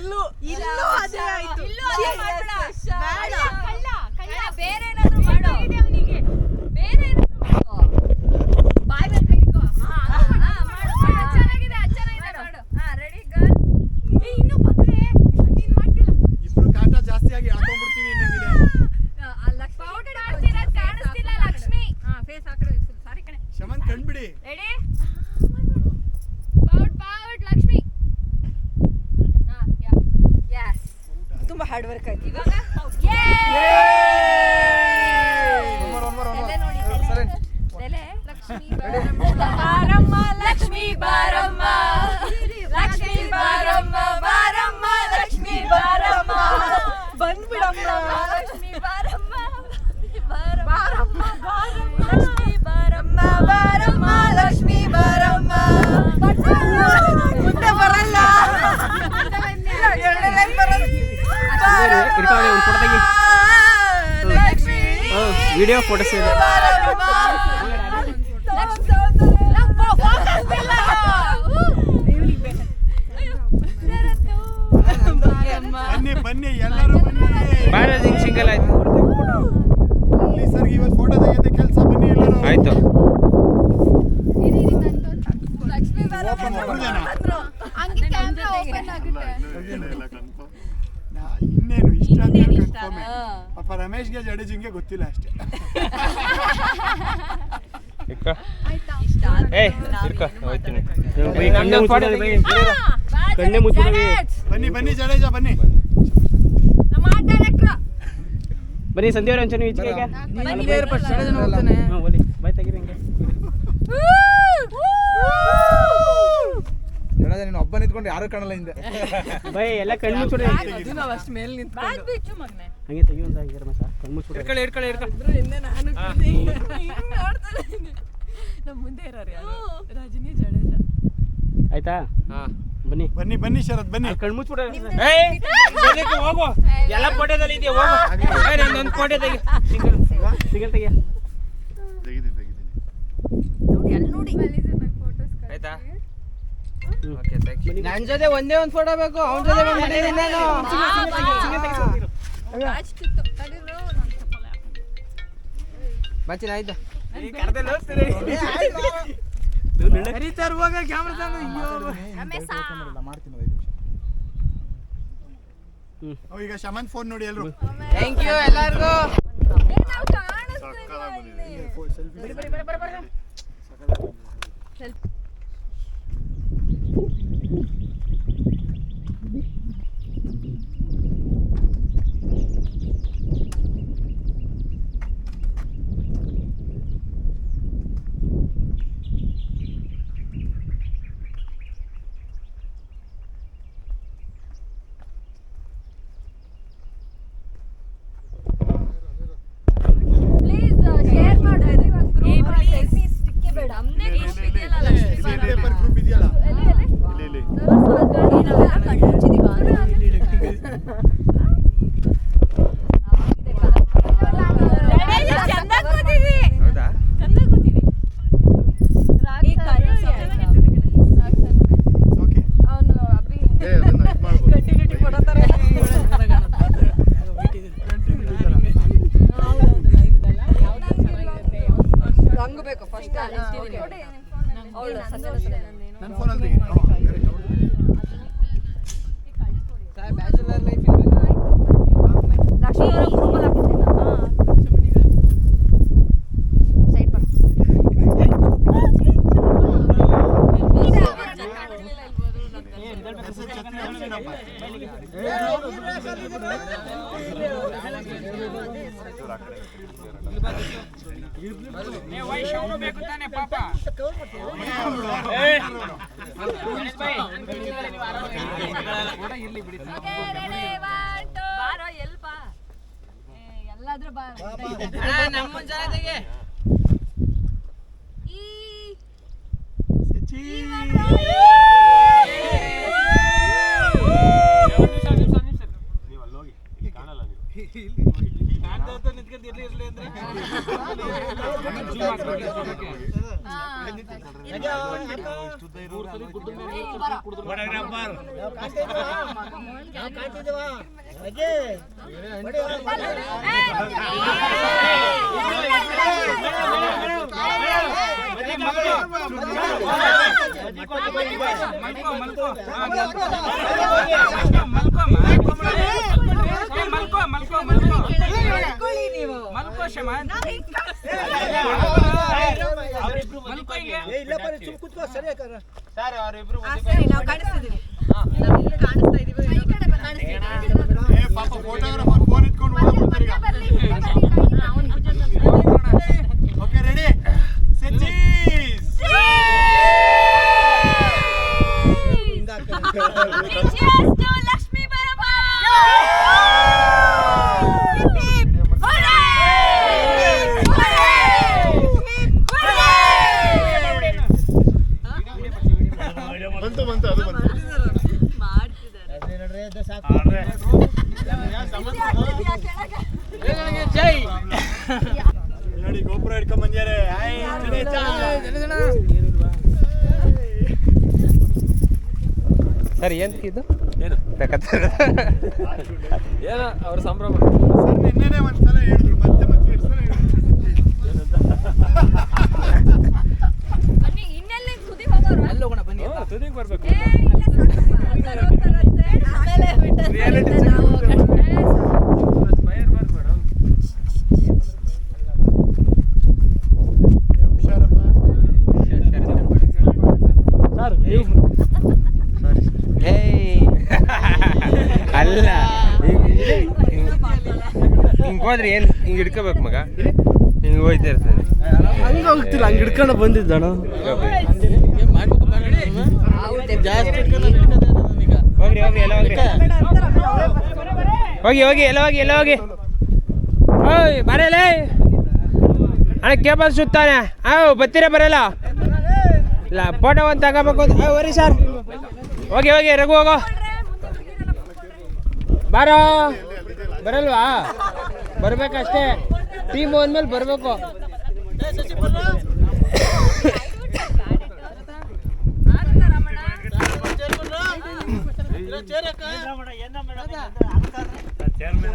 ಇಲ್ಲೂ ಅದೇ ಆಯ್ತು. ಬೇರೆ ಏನಾದ್ರು ಮಾಡು ಅವನಿಗೆ, ಬೇರೆ ಏನಾದ್ರು ಮಾಡು. ಬಾಯ್ ಮೇಲೆ ಕೈ ಇಟ್ಕೋ. ಚೆನ್ನಾಗಿದೆ ಮಾಡು. Ready girl. ಇನ್ನು ಬಂದ್ರೆ ನೀನ್ ಮಾಡ್ತಿಲ್ಲ. ಇಬ್ರು ಕಾಟ ಜಾಸ್ತಿ ಆಗಿ ಎಳ್ಕೊಂಡ್ಬಿಡ್ತೀನಿ ಅನ್ನಂಗಿದೆ. ಪೌಡರ್ ಹಾಕ್ತಿರೋದು ಕಾಣಿಸ್ತಿಲ್ಲ ಲಕ್ಷ್ಮಿ. ಫೇಸ್ ಆ ಕಡೆ ಸಾರಿ ಕಣೆ. ಶಮನ್ ಕಣ್ಬಿಡಿ. ರೆಡಿ ಪೌಡ್ ಲಕ್ಷ್ಮಿ. ಯಸ್ ತುಂಬಾ ಹಾರ್ಡ್ ವರ್ಕ್ ಆಯ್ತು. ಇವಾಗ ಲಕ್ಷ್ಮಿ ಬಾರಮ್ಮ, ಲಕ್ಷ್ಮಿ ಬಾರಮ್ಮ, ಬಾರಮ್ಮ ಲಕ್ಷ್ಮಿ ಬಾರಮ್ಮ, ಬಂದ್ಬಿಡಮ್ಮ. ಲಕ್ಷ್ಮಿ ಬಾರಮ್ಮ, ಬಾರಮ್ಮ ಲಕ್ಷ್ಮಿ ಬಾರಮ್ಮ, ಬಾರಮ್ಮ ಲಕ್ಷ್ಮಿ ಬಾರಮ್ಮ. ಮುಂದೆ ಬರಲ್ಲ. ಎರಡನೇ ಲೈನ್ ಬರಲ್ಲ. ವಿಡಿಯೋ ಫೋಟೋಸ್ ಇದೆ. ಬನ್ನಿ ಎಲ್ಲರೂ ಬನ್ನಿ. ಬಾರದಿಂಗ್ ಸಿಂಗಲ್ ಆಯ್ತು. ಸರ್ ಇವತ್ತು ಫೋಟೋ ತೆಗೆಯೋದೇ ಕೆಲಸ. ಬನ್ನಿ ಎಲ್ಲರೂ. ಆಯ್ತು. ಲಕ್ಷ್ಮಿ ಬಾರಮ್ಮ ಹಂಗೆ ಕ್ಯಾಮ್ರಾ ಓಪನ್ ಆಗುತ್ತೆ. ಇನ್ನೇನು ಇಷ್ಟ ಕನ್ಫರ್ಮ್. ಪಾಪ ರಮೇಶ್ಗೆ ಜಡೇಜಿಂಗೆ ಗೊತ್ತಿಲ್ಲ ಅಷ್ಟೇ. ಕಣ್ಣೆ ಮುಚ್ಚಿಬಿಡಿ. ಬನ್ನಿ ಜಡೇಜ ಬನ್ನಿ. ನಮ್ಮ ಆರ್ಟ್ ಡೈರೆಕ್ಟರ್ ಬನ್ನಿ ಸಂಧ್ಯಾ ಅವ್ರ ಅಂಚನೆ ಈಚೆಗೆ. ಬಾಯ್ ತೆಗೀರಿ ಹಂಗೆ. ನೀನು ಒಬ್ಬ ನಿಂತ್ಕೊಂಡು ಯಾರು ಕಾಣಲ್ಲ ಹಿಂದೆ. ಬೈ ಎಲ್ಲ ಕಣ್ಣು ಮುಚ್ಚಿಬಿಡಿ. ಅಷ್ಟು ಮೇಲೆ ನಿಂತು ಬಿಚ್ಚು ಮಗನೇ. ಹಂಗೆ ತೆಗಿ ಒಂದು ಆಗಿರ ಮಸ ಕಣ್ಣು ಮುಚ್ಚಿಬಿಡಿ. ಹಿಂದೆ ನಾನು ನಮ್ಮ ಮುಂದೆ ಇರೋರು ಯಾರು? ರಜನಿ ಜಡೇಜಾ. ಆಯ್ತಾ? ಬನ್ನಿ ಬನ್ನಿ ಶರತ್ ಬನ್ನಿ. ಕಣ್ಣು ಮುಚ್ಚಿಬಿಡಿ. ಹೋಗು ಎಲ್ಲ ಫೋಟೋದಲ್ಲಿ ಇದೆಯಾ? ಹೋಗು ನನ್ನ ಫೋಟೋ ತೆಗಿ. ಸಿಂಗಲ್ ತೆಗಿಯ. ನೋಡಿ ಅಲ್ಲಿ ನೋಡಿ ಆಯ್ತಾ? Okay thank you. ನನ್ನ ಜೊತೆ ಒಂದೇ ಒಂದು ಫೋಟೋ ಬೇಕು. ಅವನ ಜೊತೆ ಒಂದು ಮಾಡಿದ್ದೀನಿ ನಾನು. ಬಚ್ಚಿನ ಆಯ್ತಾ? ಕರೀತಾರ ಹೋಗ ಕ್ಯಾಮ್ರಾ ತಂದು. ಮಾಡ್ತೀನಿ ಈಗ ಶಮನ್ ಫೋನ್ ನೋಡಿ ಎಲ್ಲರೂ. ಥ್ಯಾಂಕ್ ಯು ಎಲ್ಲರಿಗೂ. ಪೇಪರ್ ಗ್ರೂಪ್ ಇದೆಯಲ್ಲ ಬೇಕು ಫಸ್ಟ್. ನನ್ನ ಫೋನಲ್ಲಿ ಬ್ಯಾಚುಲರ್ ಲೈಫ್ ಲಕ್ಷ್ಮಿ ಅವರ ಗ್ರೂಪಲ್ಲಿ ಹಾಕಿದ್ದೀನಿ ಸೈಡ್ ಬರ. ಬೇಕು ತಾನೆ ಪಾಪ. ಬಾರೋ ಎಲ್ಪ ಎಲ್ಲಾದ್ರೂ ಬಾ. ನಮ್ಮ ಜೊತೆಗೆ ಮಲ್ಕೋ ಶಮಾನ್ ಸರ್ ಅವರಿಬ್ರು ನಾವು ಕಾಣಿಸ್ತಿದೀವಿ ಕಾಣಿಸ್ತಾ ಇದೀವಿ ಪಾಪ ಫೋಟೋಗ್ರಾಫರ್ ಫೋನ್ ಇಟ್ಕೊಂಡು ಓಕೆ ರೆಡಿ ಲಕ್ಷ್ಮೀ ಬಂತು ಅದು ಬಂತು ಜೈ ನೋಡಿ ಗೋಪುರ ಹಿಡ್ಕೊಂಡ್ ಬಂದ್ಯಾರೆ ಸರ್ ಏನ್ಕಿದ್ದು ಏನು ಏನೋ ಅವ್ರ ಸಂಭ್ರಮ ಸರ್ ನಿನ್ನೆನೆ ಒಂದ್ಸಲ ಹೇಳಿದ್ರು ಮತ್ತೆ ಎಷ್ಟು ಸಲ ಬನ್ನಿ ಇನ್ನೆಲ್ಲ ಸುದ್ದಿ ಹೋಗೋರು ಅಲ್ಲಿ ಹೋಗೋಣ ಬನ್ನಿ ತುದಿಗೆ ಬರ್ಬೇಕು ಹುಷಾರಪ್ಪ ಸರ್ ನೀವು ಅಲ್ಲ ಹಿಂಗೆ ಹೋದ್ರೆ ಏನು ಹಿಂಗೆ ಹಿಡ್ಕೋಬೇಕು ಮಗ ಹಿಂಗೆ ಹೋಯ್ತಾ ಇರ್ತಾನೆ ಹಂಗೆ ಹೋಗ್ತಿಲ್ಲ ಹಂಗೆ ಹಿಡ್ಕೊಂಡು ಬಂದಿದ್ದಣ ಹೋಗ್ರಿ ಹೋಗ್ರಿ ಎಲ್ಲ ಹೋಗ್ರಿ ಎಲ್ಲ ಹೋಗಿ ಓಯ್ ಬರಲೇ ಅಣ್ಣ ಕೇಬಲ್ ಸುತ್ತಾನೆ ಬತ್ತೀರ ಬರಲ್ಲ ಇಲ್ಲ ಫೋಟೋ ಒಂದು ತಗೋಬೇಕು ಅಂತ ಬರೀ ಸರ್ ಹೋಗಿ ರಘು ಹೋಗೋ ಬಾರೋ ಬರಲ್ವಾ ಬರ್ಬೇಕಷ್ಟೇ ಟೀಮ್ ಅಂದ್ಮೇಲೆ ಬರಬೇಕು ರಮಣ